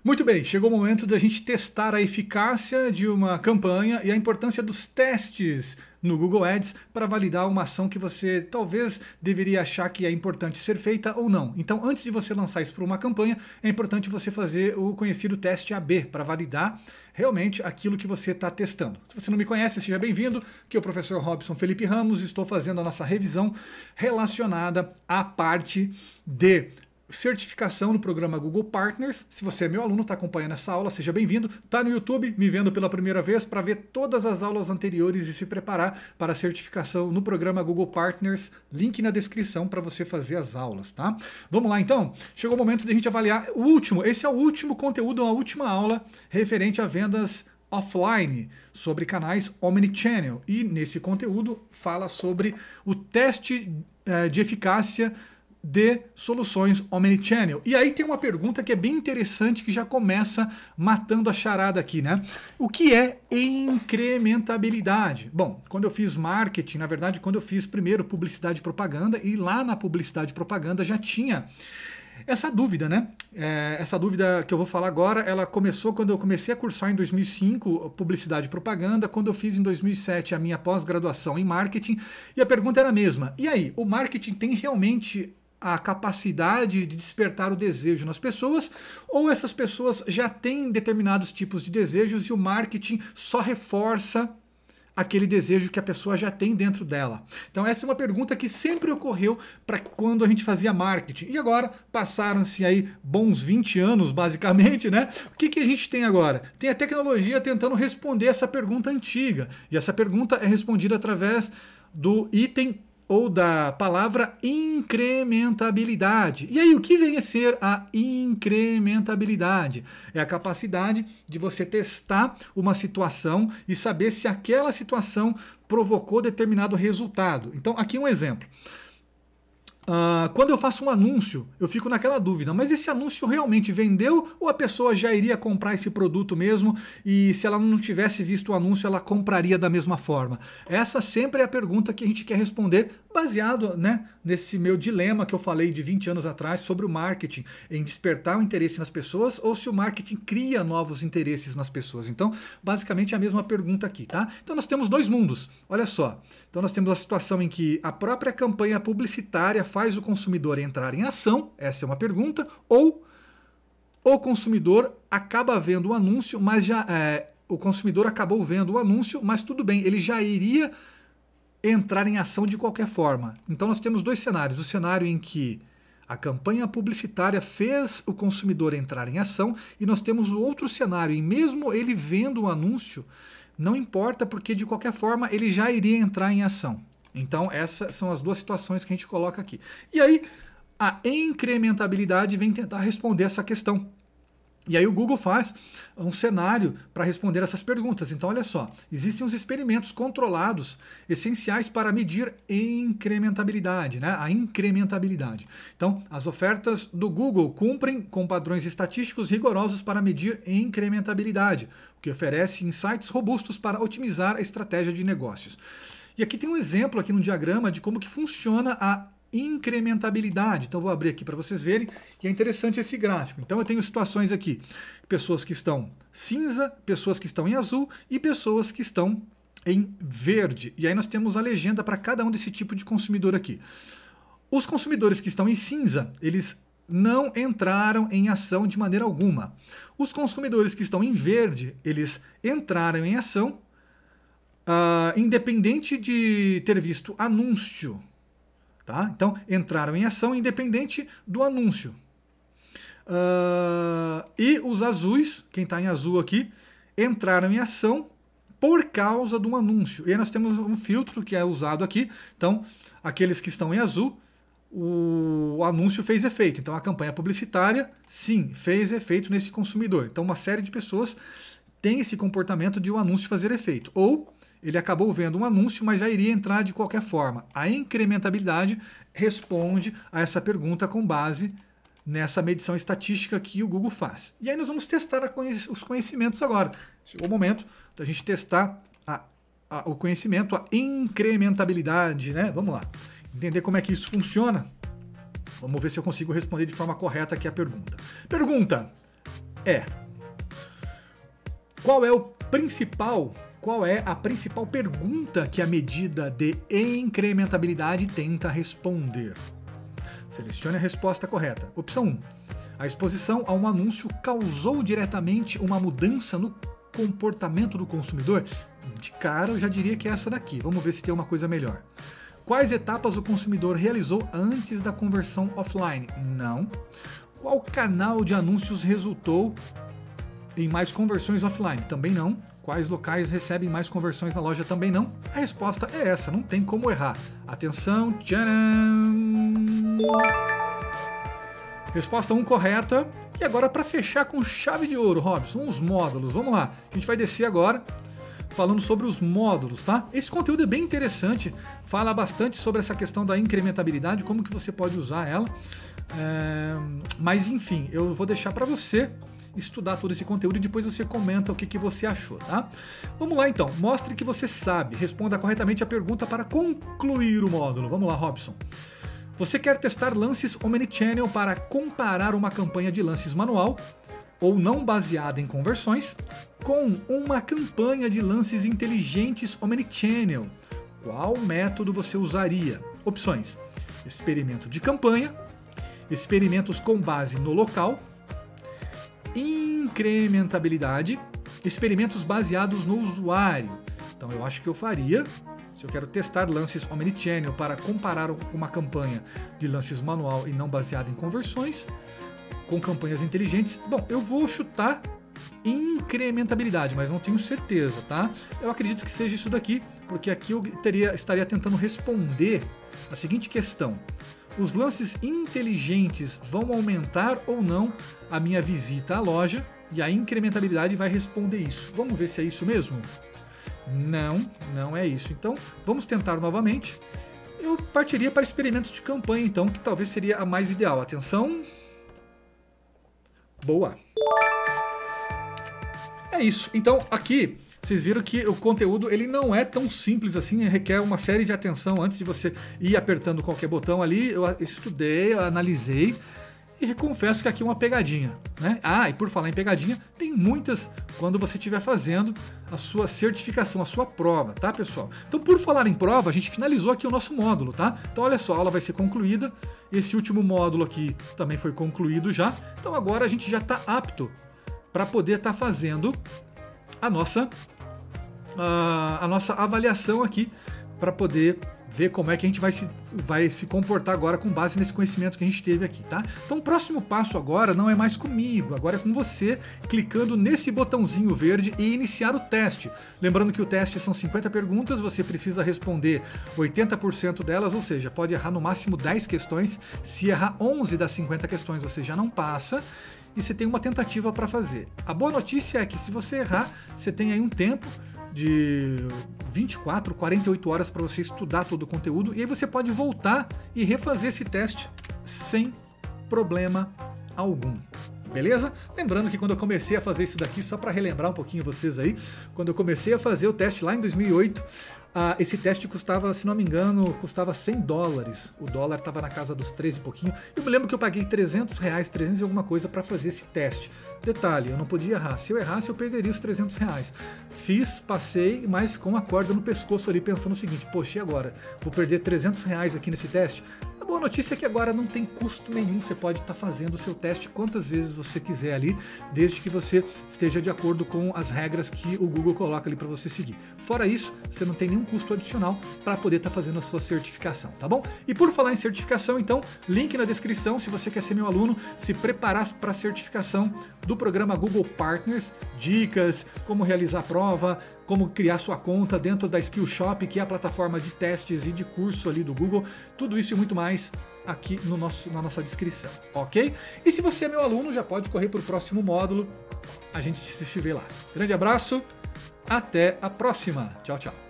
Muito bem, chegou o momento da gente testar a eficácia de uma campanha e a importância dos testes no Google Ads para validar uma ação que você talvez deveria achar que é importante ser feita ou não. Então, antes de você lançar isso para uma campanha, é importante você fazer o conhecido teste AB para validar realmente aquilo que você está testando. Se você não me conhece, seja bem-vindo, que é o professor Robson Felipe Ramos, estou fazendo a nossa revisão relacionada à parte de certificação no programa Google Partners. Se você é meu aluno, está acompanhando essa aula, seja bem-vindo. Está no YouTube, me vendo pela primeira vez, para ver todas as aulas anteriores e se preparar para a certificação no programa Google Partners. Link na descrição para você fazer as aulas, tá? Vamos lá então? Chegou o momento de a gente avaliar o último. Esse é o último conteúdo, a última aula referente a vendas offline, sobre canais omnichannel. E nesse conteúdo fala sobre o teste de eficácia de soluções omnichannel. E aí tem uma pergunta que é bem interessante, que já começa matando a charada aqui, né? O que é incrementabilidade? Bom, quando eu fiz marketing, na verdade, quando eu fiz primeiro publicidade e propaganda, e lá na publicidade e propaganda já tinha essa dúvida, né? Essa dúvida que eu vou falar agora, ela começou quando eu comecei a cursar em 2005 publicidade e propaganda, quando eu fiz em 2007 a minha pós-graduação em marketing, e a pergunta era a mesma. E aí, o marketing tem realmente a capacidade de despertar o desejo nas pessoas, ou essas pessoas já têm determinados tipos de desejos e o marketing só reforça aquele desejo que a pessoa já tem dentro dela? Então essa é uma pergunta que sempre ocorreu para quando a gente fazia marketing. E agora passaram-se aí bons 20 anos, basicamente, né? O que a gente tem agora? Tem a tecnologia tentando responder essa pergunta antiga. E essa pergunta é respondida através do item ou da palavra incrementabilidade. E aí, o que vem a ser a incrementabilidade? É a capacidade de você testar uma situação e saber se aquela situação provocou determinado resultado. Então, aqui um exemplo. Quando eu faço um anúncio, eu fico naquela dúvida, mas esse anúncio realmente vendeu ou a pessoa já iria comprar esse produto mesmo e se ela não tivesse visto o anúncio, ela compraria da mesma forma? Essa sempre é a pergunta que a gente quer responder, baseado, né, nesse meu dilema que eu falei de 20 anos atrás sobre o marketing, em despertar o interesse nas pessoas ou se o marketing cria novos interesses nas pessoas. Então, basicamente é a mesma pergunta aqui, tá? Então nós temos dois mundos, olha só. Então nós temos a situação em que a própria campanha publicitária faz o consumidor entrar em ação, essa é uma pergunta, ou o consumidor acaba vendo o anúncio, mas o consumidor acabou vendo o anúncio, mas tudo bem, ele já iria entrar em ação de qualquer forma. Então nós temos dois cenários, o cenário em que a campanha publicitária fez o consumidor entrar em ação, e nós temos o outro cenário, e mesmo ele vendo o anúncio, não importa, porque de qualquer forma ele já iria entrar em ação. Então essas são as duas situações que a gente coloca aqui. E aí a incrementabilidade vem tentar responder essa questão. E aí o Google faz um cenário para responder essas perguntas. Então olha só, existem os experimentos controlados essenciais para medir incrementabilidade, né? A incrementabilidade. Então as ofertas do Google cumprem com padrões estatísticos rigorosos para medir incrementabilidade, o que oferece insights robustos para otimizar a estratégia de negócios. E aqui tem um exemplo aqui no diagrama de como que funciona a incrementabilidade. Então vou abrir aqui para vocês verem, e é interessante esse gráfico. Então eu tenho situações aqui, pessoas que estão cinza, pessoas que estão em azul e pessoas que estão em verde. E aí nós temos a legenda para cada um desse tipo de consumidor aqui. Os consumidores que estão em cinza, eles não entraram em ação de maneira alguma. Os consumidores que estão em verde, eles entraram em ação, independente de ter visto anúncio. Tá? Então, entraram em ação independente do anúncio. E os azuis, quem está em azul aqui, entraram em ação por causa do anúncio. E aí nós temos um filtro que é usado aqui. Então, aqueles que estão em azul, o anúncio fez efeito. Então, a campanha publicitária, sim, fez efeito nesse consumidor. Então, uma série de pessoas tem esse comportamento de o anúncio fazer efeito. Ou ele acabou vendo um anúncio, mas já iria entrar de qualquer forma. A incrementabilidade responde a essa pergunta com base nessa medição estatística que o Google faz. E aí nós vamos testar os conhecimentos agora. Chegou o momento da gente testar o conhecimento, a incrementabilidade, né? Vamos lá. Entender como é que isso funciona. Vamos ver se eu consigo responder de forma correta aqui a pergunta. Pergunta: é: qual é a principal pergunta que a medida de incrementabilidade tenta responder? Selecione a resposta correta. Opção 1. A exposição a um anúncio causou diretamente uma mudança no comportamento do consumidor? De cara, eu já diria que é essa daqui. Vamos ver se tem uma coisa melhor. Quais etapas o consumidor realizou antes da conversão offline? Não. Qual canal de anúncios resultou em mais conversões offline? Também não. Quais locais recebem mais conversões na loja? Também não. A resposta é essa, não tem como errar. Atenção, tcharam! Resposta 1 correta. E agora, para fechar com chave de ouro, Robson, os módulos. Vamos lá, a gente vai descer agora falando sobre os módulos, tá? Esse conteúdo é bem interessante, fala bastante sobre essa questão da incrementabilidade, como que você pode usar ela. Mas enfim, eu vou deixar para você estudar todo esse conteúdo e depois você comenta o que você achou, tá? Vamos lá então, mostre que você sabe, responda corretamente a pergunta para concluir o módulo. Vamos lá, Robson. Você quer testar lances Omnichannel para comparar uma campanha de lances manual ou não baseada em conversões com uma campanha de lances inteligentes Omnichannel. Qual método você usaria? Opções: experimento de campanha, experimentos com base no local, incrementabilidade, experimentos baseados no usuário. Então eu acho que eu faria, se eu quero testar lances Omnichannel para comparar com uma campanha de lances manual e não baseada em conversões, com campanhas inteligentes, bom, eu vou chutar incrementabilidade, mas não tenho certeza, tá? Eu acredito que seja isso daqui, porque aqui eu estaria tentando responder a seguinte questão: os lances inteligentes vão aumentar ou não a minha visita à loja? E a incrementabilidade vai responder isso. Vamos ver se é isso mesmo? Não, não é isso. Então, vamos tentar novamente. Eu partiria para experimentos de campanha, então, que talvez seria a mais ideal. Atenção. Boa. É isso. Então, aqui, vocês viram que o conteúdo ele não é tão simples assim, requer uma série de atenção antes de você ir apertando qualquer botão ali. Eu estudei, eu analisei e confesso que aqui é uma pegadinha, né? Ah, e por falar em pegadinha, tem muitas quando você estiver fazendo a sua certificação, a sua prova, tá, pessoal? Então, por falar em prova, a gente finalizou aqui o nosso módulo, tá? Então, olha só, a aula vai ser concluída. Esse último módulo aqui também foi concluído já. Então, agora a gente já está apto para poder estar fazendo a nossa avaliação aqui, para poder ver como é que a gente vai se comportar agora com base nesse conhecimento que a gente teve aqui, tá? Então o próximo passo agora não é mais comigo, agora é com você, clicando nesse botãozinho verde e iniciar o teste. Lembrando que o teste são 50 perguntas, você precisa responder 80% delas, ou seja, pode errar no máximo 10 questões. Se errar 11 das 50 questões, você já não passa e você tem uma tentativa para fazer. A boa notícia é que se você errar, você tem aí um tempo de 24, 48 horas para você estudar todo o conteúdo, e aí você pode voltar e refazer esse teste sem problema algum. Beleza? Lembrando que quando eu comecei a fazer isso daqui, só para relembrar um pouquinho vocês aí, quando eu comecei a fazer o teste lá em 2008, esse teste custava, se não me engano, custava $100. O dólar estava na casa dos 13 e pouquinho. Eu me lembro que eu paguei R$300, 300 e alguma coisa para fazer esse teste. Detalhe, eu não podia errar. Se eu errasse, eu perderia os R$300. Fiz, passei, mas com a corda no pescoço ali, pensando o seguinte: poxa, e agora? Vou perder R$300 aqui nesse teste? A boa notícia é que agora não tem custo nenhum, você pode estar fazendo o seu teste quantas vezes você quiser ali, desde que você esteja de acordo com as regras que o Google coloca ali para você seguir. Fora isso, você não tem nenhum custo adicional para poder estar fazendo a sua certificação, tá bom? E por falar em certificação, então, link na descrição se você quer ser meu aluno, se preparar para a certificação do programa Google Partners, dicas, como realizar a prova, como criar sua conta dentro da Skillshop, que é a plataforma de testes e de curso ali do Google, tudo isso e muito mais aqui na nossa descrição, ok? E se você é meu aluno, já pode correr para o próximo módulo, a gente se vê lá. Grande abraço, até a próxima, tchau, tchau.